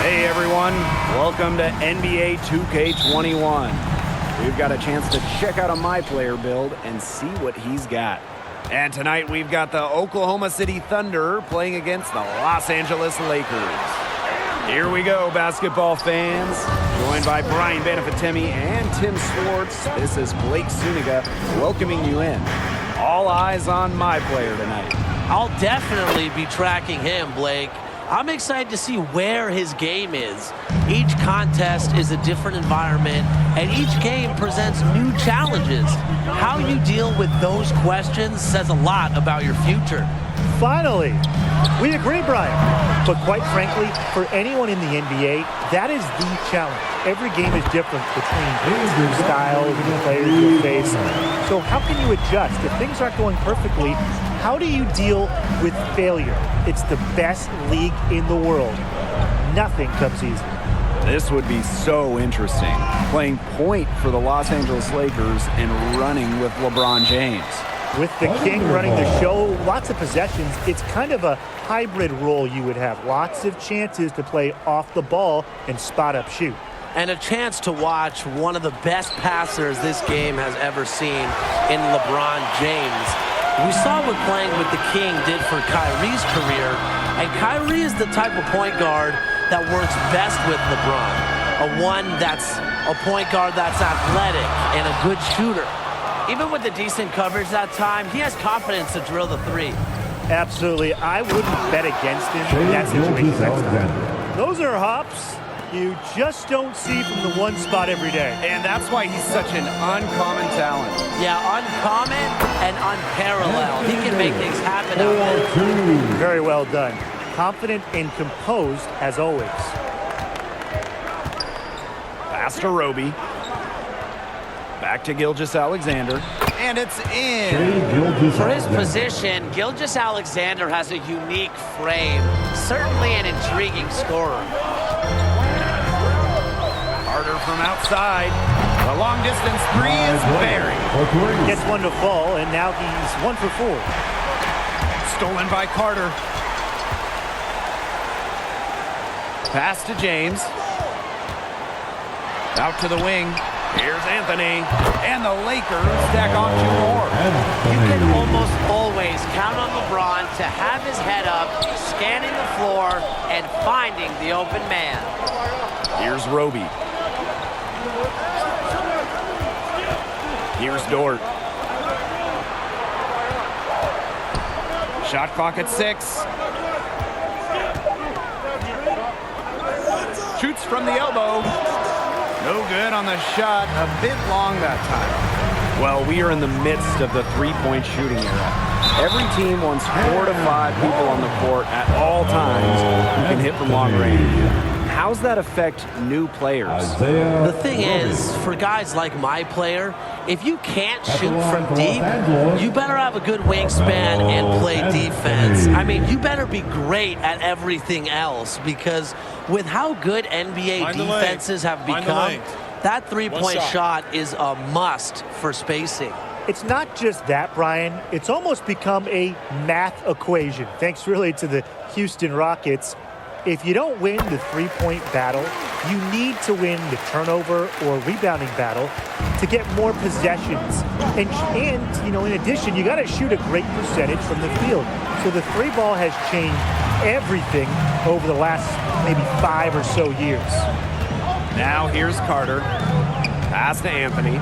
Hey everyone, welcome to NBA 2K21. We've got a chance to check out a My Player build and see what he's got. And tonight we've got the Oklahoma City Thunder playing against the Los Angeles Lakers. Here we go, basketball fans. Joined by Brian Banafitemi and Tim Swartz, this is Blake Suniga welcoming you in. All eyes on My Player tonight. I'll definitely be tracking him, Blake. I'm excited to see where his game is. Each contest is a different environment, and each game presents new challenges. How you deal with those questions says a lot about your future. Finally, we agree, Brian. But quite frankly, for anyone in the NBA, that is the challenge. Every game is different between styles and the players you face. So how can you adjust? If things aren't going perfectly, how do you deal with failure? It's the best league in the world. Nothing comes easy. This would be so interesting. Playing point for the Los Angeles Lakers and running with LeBron James. With the king running the show, lots of possessions, it's kind of a hybrid role you would have. Lots of chances to play off the ball and spot up shoot. And a chance to watch one of the best passers this game has ever seen in LeBron James. We saw what playing with the king did for Kyrie's career, and Kyrie is the type of point guard that works best with LeBron. A point guard that's athletic and a good shooter. Even with the decent coverage that time, he has confidence to drill the three. Absolutely. I wouldn't bet against him in that situation next time. Those are hops you just don't see from the one spot every day. And that's why he's such an uncommon talent. Yeah, uncommon and unparalleled. He can make things happen out there. Very well done. Confident and composed as always. Pass to Roby. Back to Gilgeous-Alexander. And it's in. For his position, Gilgeous-Alexander has a unique frame. Certainly an intriguing scorer. Carter from outside. The long distance three is buried. Gets one to fall, and now he's 1 for 4. Stolen by Carter. Pass to James. Out to the wing. Here's Anthony. And the Lakers stack on 2 more. You can almost always count on LeBron to have his head up, scanning the floor, and finding the open man. Here's Roby. Here's Dort. Shot clock at 6. Shoots from the elbow. No good on the shot. A bit long that time. Well, we are in the midst of the three-point shooting era. Every team wants 4 to 5 people on the court at all times who can hit from long range. How's that affect new players? The thing is, for guys like My Player, if you can't shoot from deep, you better have a good wingspan and play defense. I mean, you better be great at everything else, because with how good NBA defenses have become, that three-point shot is a must for spacing. It's not just that, Brian. It's almost become a math equation, thanks really to the Houston Rockets. If you don't win the three-point battle, you need to win the turnover or rebounding battle to get more possessions. And you know, in addition, you got to shoot a great percentage from the field. So the three ball has changed everything over the last maybe 5 or so years. Now here's Carter. Pass to Anthony.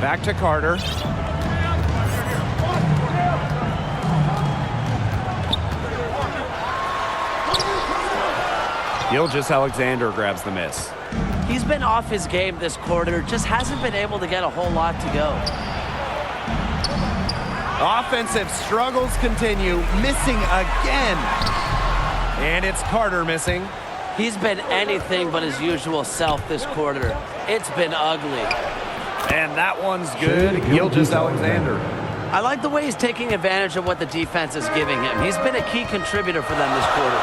Back to Carter. Gilgeous-Alexander grabs the miss. He's been off his game this quarter, just hasn't been able to get a whole lot to go. Offensive struggles continue, missing again. And it's Carter missing. He's been anything but his usual self this quarter. It's been ugly. And that one's good. Gilgeous-Alexander. I like the way he's taking advantage of what the defense is giving him. He's been a key contributor for them this quarter.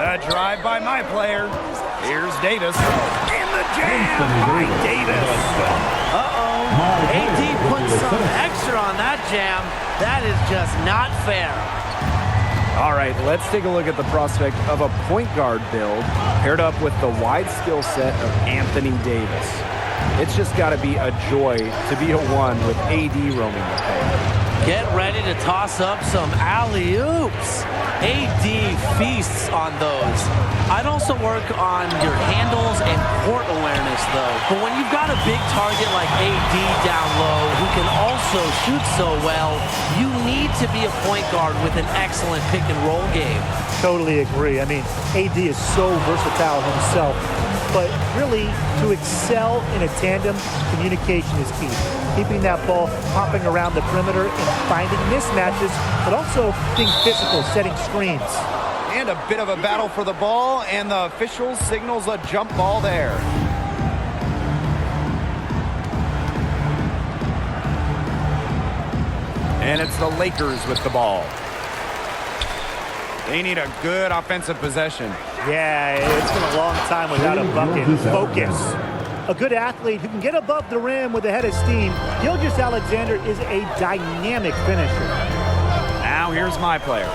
A drive by My Player. Here's Davis. In the jam by Davis. Uh-oh. AD puts some extra on that jam. That is just not fair. All right, let's take a look at the prospect of a point guard build paired up with the wide skill set of Anthony Davis. It's just got to be a joy to be a one with AD roaming the paint. Get ready to toss up some alley-oops. AD feasts on those. I'd also work on your handles and court awareness, though. But when you've got a big target like AD down low who can also shoot so well, you need to be a point guard with an excellent pick-and-roll game. Totally agree. I mean, AD is so versatile himself. But really, to excel in a tandem, communication is key. Keeping that ball hopping around the perimeter and finding mismatches, but also being physical, setting screens. And a bit of a battle for the ball, and the official signals a jump ball there. And it's the Lakers with the ball. They need a good offensive possession. Yeah, it's been a long time without a bucket. Focus. A good athlete who can get above the rim with a head of steam. Gilgeous-Alexander is a dynamic finisher. Now here's my player.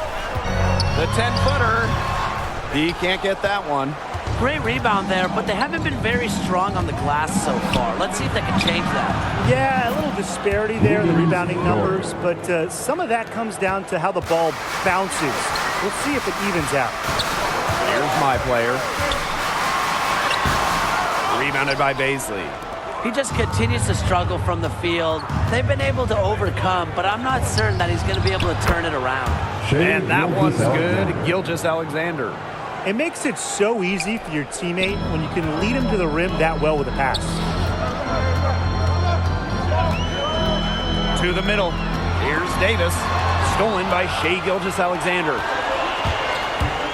The 10-footer. He can't get that one. Great rebound there, but they haven't been very strong on the glass so far. Let's see if they can change that. Yeah, a little disparity there in the rebounding numbers, but some of that comes down to how the ball bounces. We'll see if it evens out. Here's my player. Rebounded by Bazley. He just continues to struggle from the field. They've been able to overcome, but I'm not certain that he's going to be able to turn it around. And that one's good. Gilgeous-Alexander. It makes it so easy for your teammate when you can lead him to the rim that well with a pass. To the middle. Here's Davis. Stolen by Shai Gilgeous-Alexander.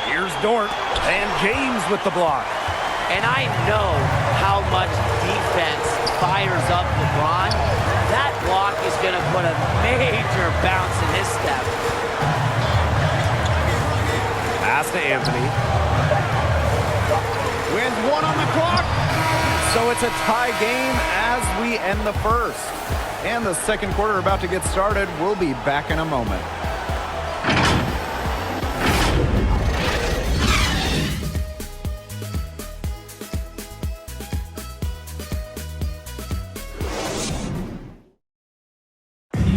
Here's Dort. And James with the block. And I know how much defense fires up LeBron. That block is going to put a major bounce in his step. Pass to Anthony. With one on the clock. So it's a tie game as we end the first. And the second quarter about to get started. We'll be back in a moment.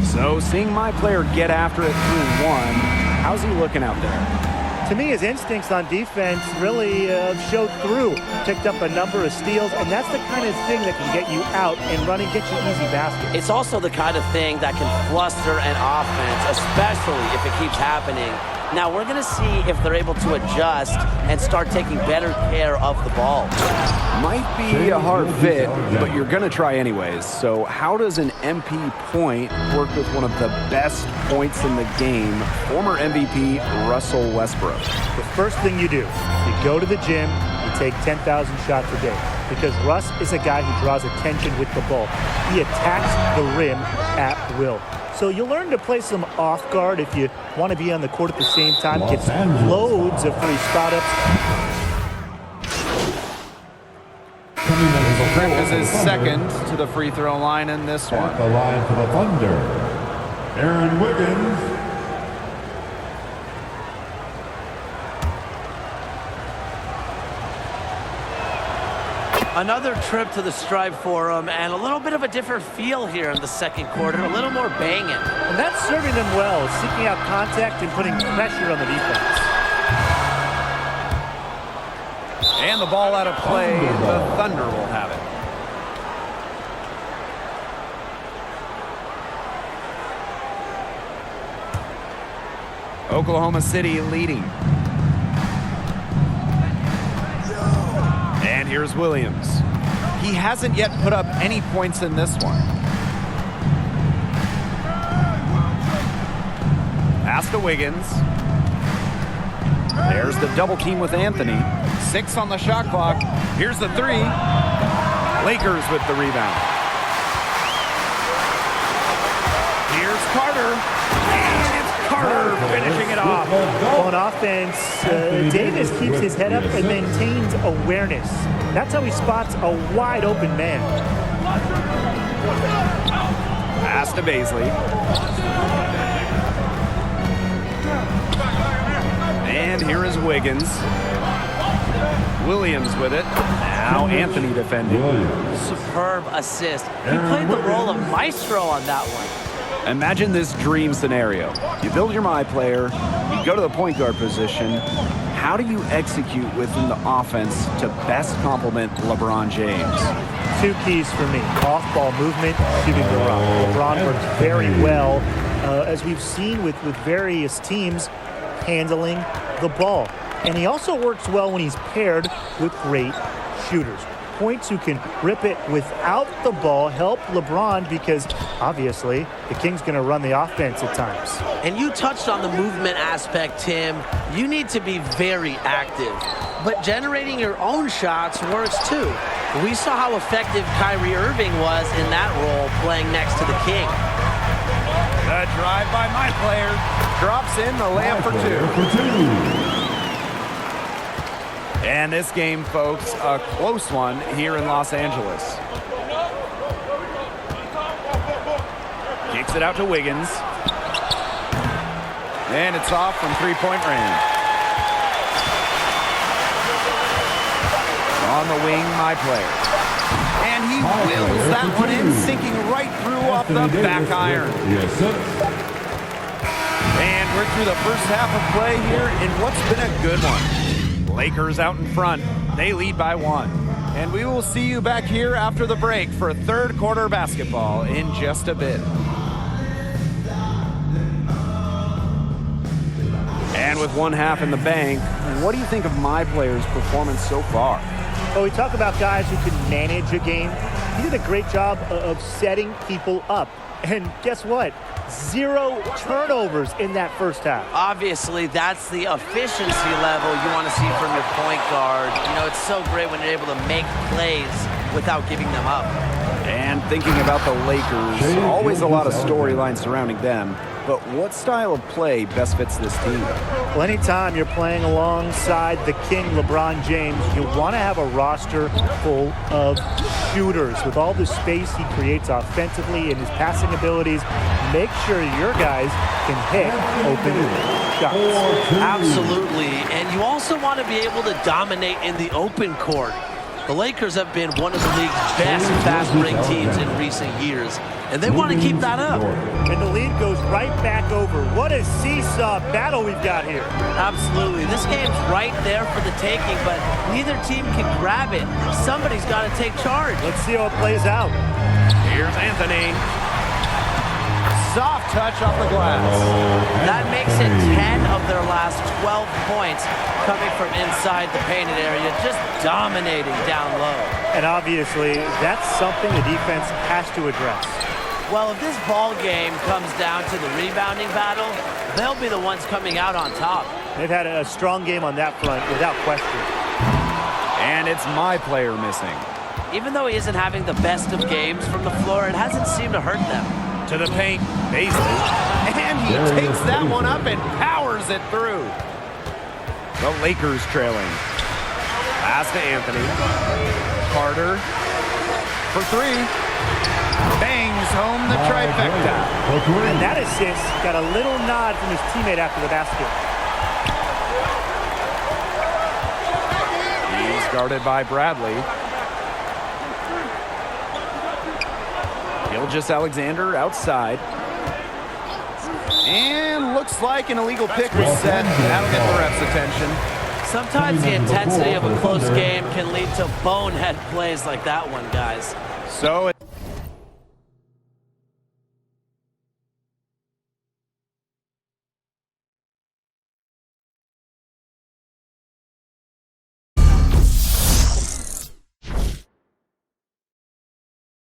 So seeing my player get after it through one, how's he looking out there? To me, his instincts on defense really showed through. Picked up a number of steals, and that's the kind of thing that can get you out and run and get you easy baskets. It's also the kind of thing that can fluster an offense, especially if it keeps happening. Now, we're going to see if they're able to adjust and start taking better care of the ball. Might be a hard fit, but you're going to try anyways. So how does an MP point work with one of the best points in the game, former MVP Russell Westbrook? The first thing you do, you go to the gym, you take 10,000 shots a day. Because Russ is a guy who draws attention with the ball. He attacks the rim at will. So you'll learn to play some off guard if you want to be on the court at the same time. Gets loads of free spot ups. Cripps is second to the free throw line in this one. At the line for the Thunder, Aaron Wiggins. Another trip to the Stripe Forum and a little bit of a different feel here in the second quarter, a little more banging. And that's serving them well, seeking out contact and putting pressure on the defense. And the ball out of play. The Thunder will have it. Oklahoma City leading. And here's Williams. He hasn't yet put up any points in this one. Pass to Wiggins. There's the double team with Anthony. 6 on the shot clock. Here's the 3. Lakers with the rebound. Here's Carter. And it's Carter finishing it off. On offense, Davis keeps his head up and maintains awareness. That's how he spots a wide open man. Pass to Bazley. And here is Wiggins. Williams with it. Now Anthony defending. Superb assist. He played the role of maestro on that one. Imagine this dream scenario. You build your My Player, you go to the point guard position. How do you execute within the offense to best complement LeBron James? Two keys for me: off-ball movement, shooting the rock. LeBron works very well, as we've seen with various teams, handling the ball. And he also works well when he's paired with great shooters. Points who can rip it without the ball help LeBron because, obviously, the King's going to run the offense at times. And you touched on the movement aspect, Tim. You need to be very active. But generating your own shots works too. We saw how effective Kyrie Irving was in that role playing next to the King. The drive by My Player drops in the layup for two. And this game, folks, a close one here in Los Angeles. Kicks it out to Wiggins. And it's off from three-point range. On the wing, My Player. And he wills that one in, sinking right through off the back iron. And we're through the first half of play here in what's been a good one. Lakers out in front. They lead by 1. And we will see you back here after the break for third quarter basketball in just a bit. And with one half in the bank, what do you think of My Player's performance so far? Well, we talk about guys who can manage a game. He did a great job of setting people up. And guess what? 0 turnovers in that first half. Obviously, that's the efficiency level you want to see from your point guard. You know, it's so great when you're able to make plays without giving them up. And thinking about the Lakers, always a lot of storylines surrounding them. But what style of play best fits this team? Well, anytime you're playing alongside the King, LeBron James, you want to have a roster full of shooters. With all the space he creates offensively and his passing abilities, make sure your guys can hit open shots. Absolutely. And you also want to be able to dominate in the open court. The Lakers have been one of the league's best fast break teams in recent years, and they want to keep that up. And the lead goes right back over. What a seesaw battle we've got here. Absolutely. This game's right there for the taking, but neither team can grab it. Somebody's got to take charge. Let's see how it plays out. Here's Anthony. Soft touch off the glass. That makes it 10 of their last 12 points coming from inside the painted area, just dominating down low. And obviously, that's something the defense has to address. Well, if this ball game comes down to the rebounding battle, they'll be the ones coming out on top. They've had a strong game on that front, without question. And it's My Player missing. Even though he isn't having the best of games from the floor, it hasn't seemed to hurt them. To the paint, Basley. And he takes that one up and powers it through. The Lakers trailing. Pass to Anthony. Carter for 3. Bangs home the trifecta. And that assist got a little nod from his teammate after the basket. He's guarded by Bradley. Gilgeous-Alexander outside. And looks like an illegal pick was set. That'll get the ref's attention. Sometimes the intensity of a close game can lead to bonehead plays like that one, guys. So